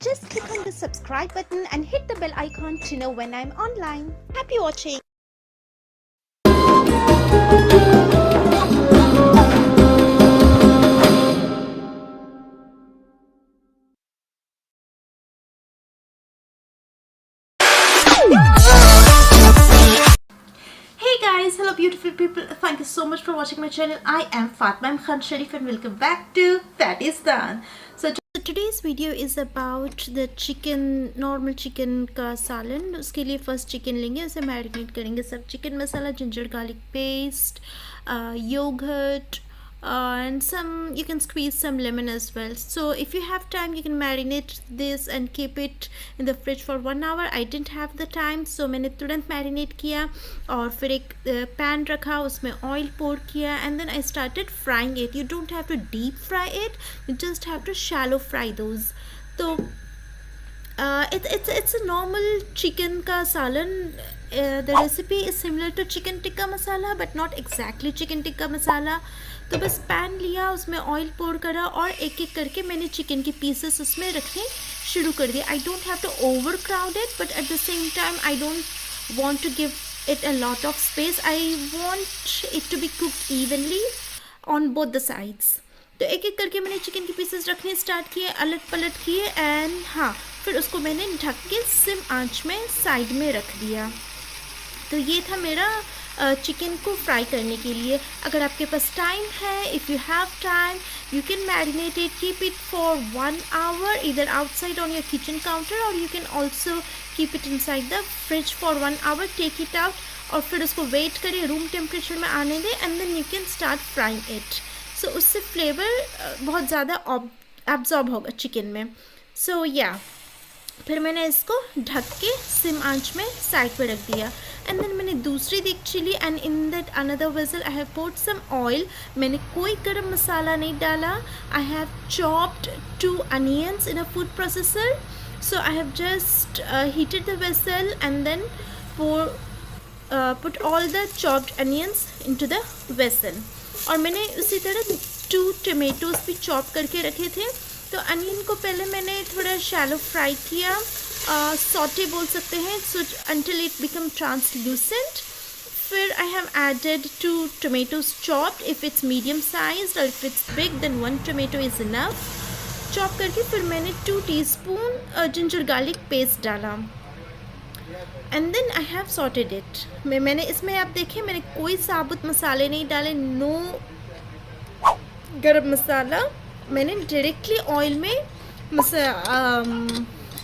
just click on the subscribe button and hit the bell icon to know when I'm online. Happy watching! Hey guys, hello beautiful people, thank you so much for watching my channel. I am Fatma Khan Sharif and welcome back to Fatistan. So today's video is about the chicken, normal chicken का सालन. उसके लिए first chicken लेंगे, उसे marinate करेंगे. सब chicken masala, ginger garlic paste, yogurt, and some, you can squeeze some lemon as well. So if you have time, you can marinate this and keep it in the fridge for 1 hour. I didn't have the time, so मैंने तुरंत marinate किया और फिर एक pan रखा, उसमें oil pour किया, and then I started frying it. You don't have to deep fry it, you just have to shallow fry those. तो it's a normal chicken का सालन. The recipe is similar to chicken tikka masala but not exactly chicken tikka masala. तो बस pan लिया, उसमें oil पोर करा और एक एक करके मैंने चिकन के पीसेस उसमें रखने शुरू कर दिया. I don't have to overcrowd it but at the same time I don't want to give it a lot of space. I want it to be cooked evenly on both the sides. तो एक एक करके मैंने chicken के pieces रखने start किए, a lot पलट किए, एंड हाँ फिर उसको मैंने ढक के सिम आंच में साइड में रख दिया. तो ये था मेरा चिकन को फ्राई करने के लिए. अगर आपके पास टाइम है, if you have time, you can marinate it, keep it for 1 hour इधर outside on your kitchen counter, और you can also keep it inside the fridge for 1 hour. Take it out और फिर उसको wait करिए, room temperature में आने दें, and then you can start frying it. So उससे फ्लेवर बहुत ज़्यादा एब्जॉर्ब होगा चिकन में. सो या फिर मैंने इसको ढक के सिम आंच में साइड पे रख दिया. एंड देन मैंने दूसरी देगची ली and in that another vessel I have poured some oil. मैंने कोई गरम मसाला नहीं डाला. I have chopped 2 onions in a food processor. So I have just heated the vessel and then put all the chopped onions into the vessel. और मैंने उसी तरह 2 tomatoes भी चॉप करके रखे थे. तो अनियन को पहले मैंने थोड़ा शैलो फ्राई किया, सॉटे बोल सकते हैं, so until it become translucent. फिर I have added 2 tomatoes chopped. If it's medium size और if it's big then 1 tomato is enough. Chop करके फिर मैंने 2 teaspoon जिंजर गार्लिक पेस्ट डाला and then I have sautéed it. मैंने इसमें आप देखें मैंने कोई साबुत मसाले नहीं डाले, नो गरम मसाला. मैंने डायरेक्टली ऑयल में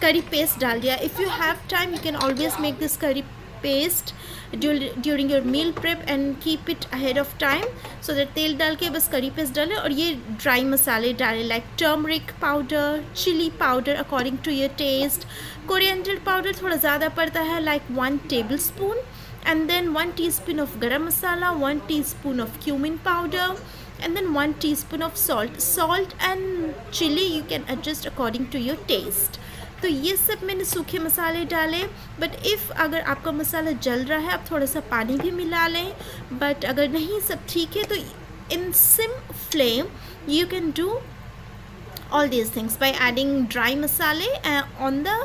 करी पेस्ट डाल दिया. If you have time you can always make this curry paste during your meal prep and keep it ahead of time, so that तेल डाल के बस करी पेस्ट डालें और ये ड्राई मसाले डालें like turmeric powder, chilli powder according to your taste, coriander powder थोड़ा ज़्यादा पड़ता है like 1 tablespoon, and then 1 teaspoon of garam masala, 1 teaspoon of cumin powder, and then 1 teaspoon of salt. Salt and chili you can adjust according to your taste. तो ये सब मैंने सूखे मसाले डाले. बट इफ़ अगर आपका मसाला जल रहा है आप थोड़ा सा पानी भी मिला लें. बट अगर नहीं सब ठीक है तो in sim flame you can do all these things by adding dry masale on the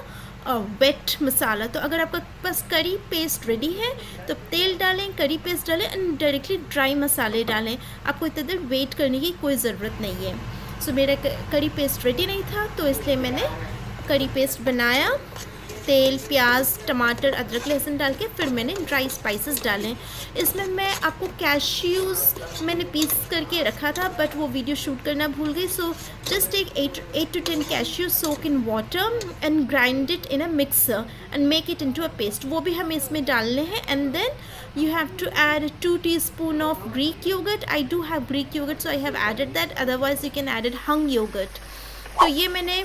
wet masala. तो अगर आपका पास करी पेस्ट रेडी है तो तेल डालें, करी पेस्ट डालें एंड डायरेक्टली ड्राई मसाले डालें. आपको इतनी देर वेट करने की कोई ज़रूरत नहीं है. सो मेरा करी पेस्ट रेडी नहीं था तो इसलिए मैंने करी पेस्ट बनाया. तेल, प्याज, टमाटर, अदरक, लहसुन डाल के फिर मैंने ड्राई स्पाइसेस डालें. इसमें मैं आपको कैश्यूज़ मैंने पीस करके रखा था बट वो वीडियो शूट करना भूल गई. So just take 8 to 10 cashews, soak in water and grind it in a mixer and make it into a paste. वो भी हमें इसमें डालने हैं. And then you have to add 2 teaspoon of Greek yogurt. I do have Greek yogurt so I have added that, otherwise you can add it hung yogurt. तो ये मैंने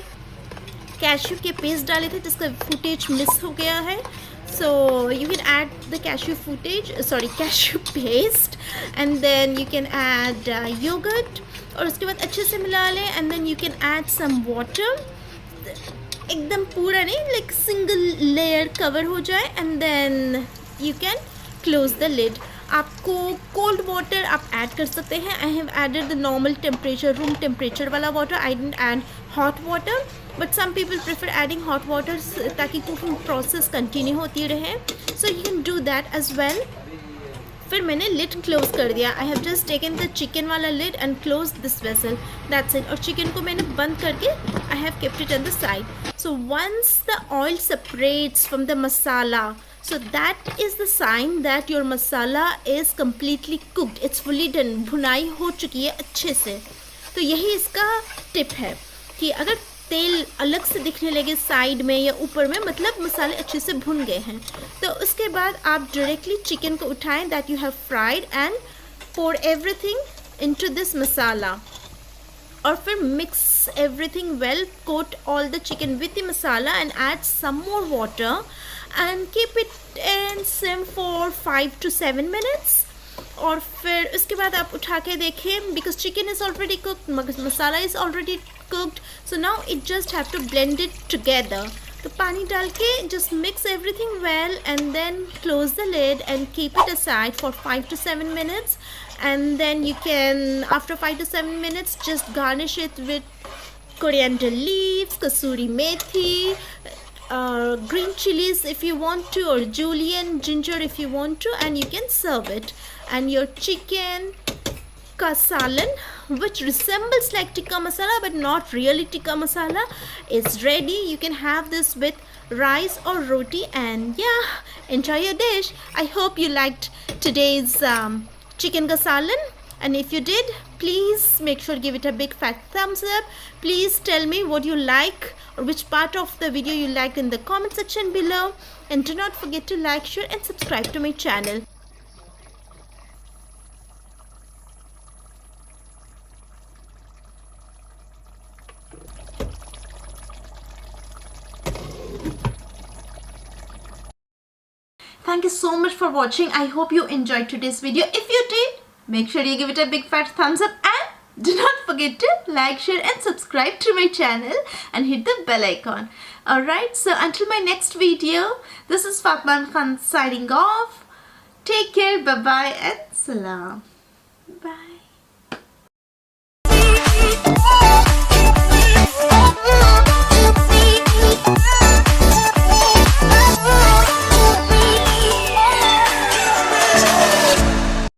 cashew के पेस्ट डाले थे जिसका फुटेज मिस हो गया है. So you can add the cashew paste and then you can add yogurt और उसके बाद अच्छे से मिला लें. And then you can add some water, एकदम पूरा नहीं, लाइक सिंगल लेयर कवर हो जाए. And then you can close the lid. आपको कोल्ड वाटर आप ऐड कर सकते हैं. I have added the normal temperature, room temperature वाला water. I didn't add hot water. But some people prefer adding hot water ताकि cooking process continue होती रहे. So you can do that as well. फिर मैंने lid close कर दिया. I have just taken the chicken वाला lid and close this vessel. That's it. और chicken को मैंने बंद करके I have kept it on the side. So once the oil separates from the masala, so that is the sign that your masala is completely cooked. It's fully done. भुनाई हो चुकी है अच्छे से. तो यही इसका टिप है कि अगर तेल अलग से दिखने लगे साइड में या ऊपर में, मतलब मसाले अच्छे से भुन गए हैं. तो उसके बाद आप डायरेक्टली चिकन को उठाएं that you have fried and pour everything into this masala. और फिर mix everything well, coat all the chicken with the masala and add some more water and keep it in sim for 5 to 7 minutes. और फिर उसके बाद आप उठा के देखें because chicken is already cooked, masala is already cooked, so now it just have to blend it together. तो पानी डाल के just mix everything well and then close the lid and keep it aside for 5 to 7 minutes. And then you can, after 5 to 7 minutes, just garnish it with coriander leaves, kasuri methi, green chilies if you want to, or julienne ginger if you want to, and you can serve it. And your chicken ka salan, which resembles like tikka masala but not really tikka masala, is ready. You can have this with rice or roti, and yeah, enjoy your dish. I hope you liked today's chicken ka salan, and if you did, please make sure to give it a big fat thumbs up. Please tell me what you like or which part of the video you liked in the comment section below, and do not forget to like, share and subscribe to my channel. Thank you so much for watching. I hope you enjoyed today's video. If you did, make sure you give it a big fat thumbs up, and do not forget to like, share and subscribe to my channel and hit the bell icon. Alright, so until my next video, this is Fatma Khan signing off. Take care, bye bye and salam. Bye.